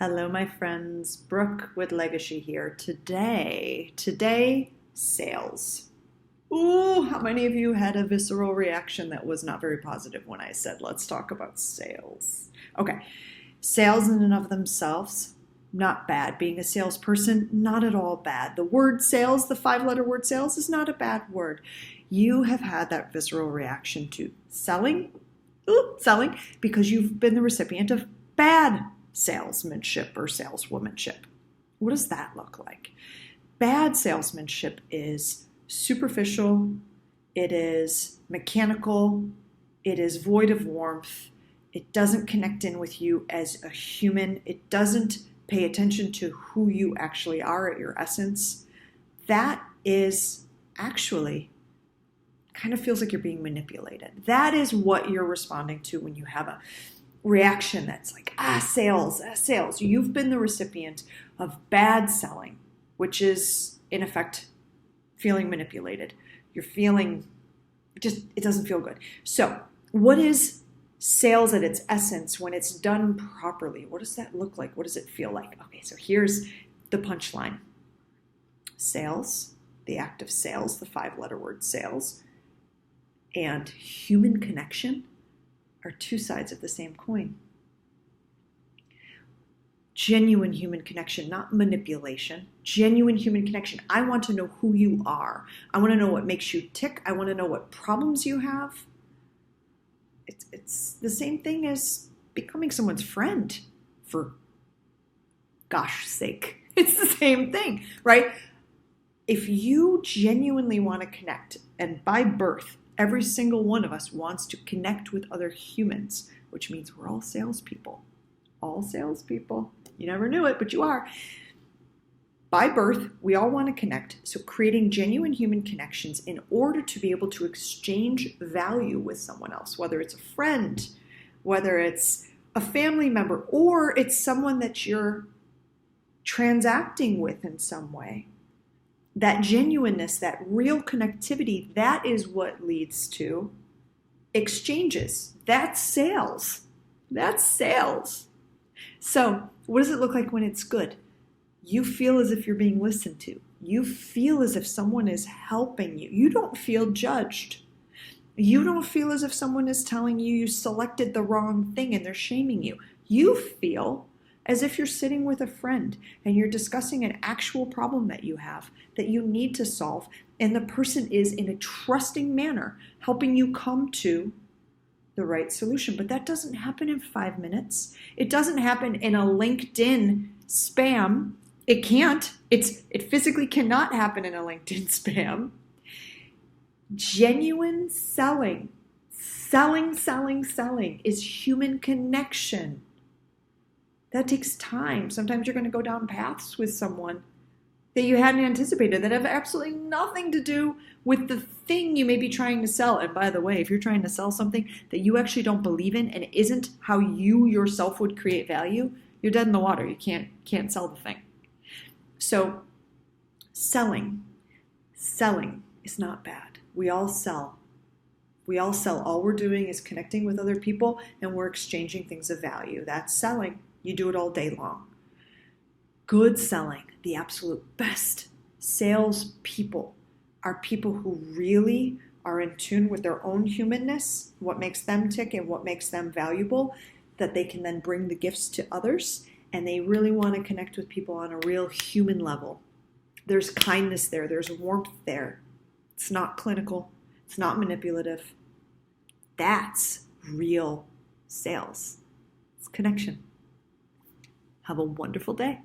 Hello, my friends. Brooke with LegaSHE here. Today, sales. Ooh, how many of you had a visceral reaction that was not very positive when I said, let's talk about sales? Okay, sales in and of themselves, not bad. Being a salesperson, not at all bad. The word sales, the 5-letter word sales, is not a bad word. You have had that visceral reaction to selling because you've been the recipient of bad salesmanship or saleswomanship. What does that look like? Bad salesmanship is superficial, it is mechanical, it is void of warmth, it doesn't connect in with you as a human, it doesn't pay attention to who you actually are at your essence. That is actually kind of feels like you're being manipulated. That is what you're responding to when you have a reaction that's like, sales. You've been the recipient of bad selling, which is in effect feeling manipulated. You're feeling it doesn't feel good. So what is sales at its essence when it's done properly? What does that look like? What does it feel like? Okay, so here's the punchline. Sales, the act of sales, the 5-letter word sales, and human connection are two sides of the same coin. Genuine human connection, not manipulation. Genuine human connection. I want to know who you are. I want to know what makes you tick. I want to know what problems you have. It's the same thing as becoming someone's friend, for gosh sake. It's the same thing, right? If you genuinely want to connect, and by birth, every single one of us wants to connect with other humans, which means we're all salespeople. All salespeople. You never knew it, but you are. By birth, we all want to connect. So creating genuine human connections in order to be able to exchange value with someone else, whether it's a friend, whether it's a family member, or it's someone that you're transacting with in some way. That genuineness, that real connectivity, that is what leads to exchanges. That's sales. That's sales. So what does it look like when it's good? You feel as if you're being listened to. You feel as if someone is helping you. You don't feel judged. You don't feel as if someone is telling you you selected the wrong thing and they're shaming you. You feel as if you're sitting with a friend and you're discussing an actual problem that you have that you need to solve, and the person is in a trusting manner helping you come to the right solution. But that doesn't happen in 5 minutes. It doesn't happen in a LinkedIn spam. It can't. It physically cannot happen in a LinkedIn spam. Genuine selling is human connection. That takes time. Sometimes you're going to go down paths with someone that you hadn't anticipated that have absolutely nothing to do with the thing you may be trying to sell. And by the way, if you're trying to sell something that you actually don't believe in and isn't how you yourself would create value, you're dead in the water. You can't sell the thing. So selling is not bad. We all sell. All we're doing is connecting with other people and we're exchanging things of value. That's selling. You do it all day long. Good selling, the absolute best salespeople, are people who really are in tune with their own humanness, what makes them tick and what makes them valuable, that they can then bring the gifts to others, and they really want to connect with people on a real human level. There's kindness there. There's warmth there. It's not clinical. It's not manipulative. That's real sales. It's connection. Have a wonderful day.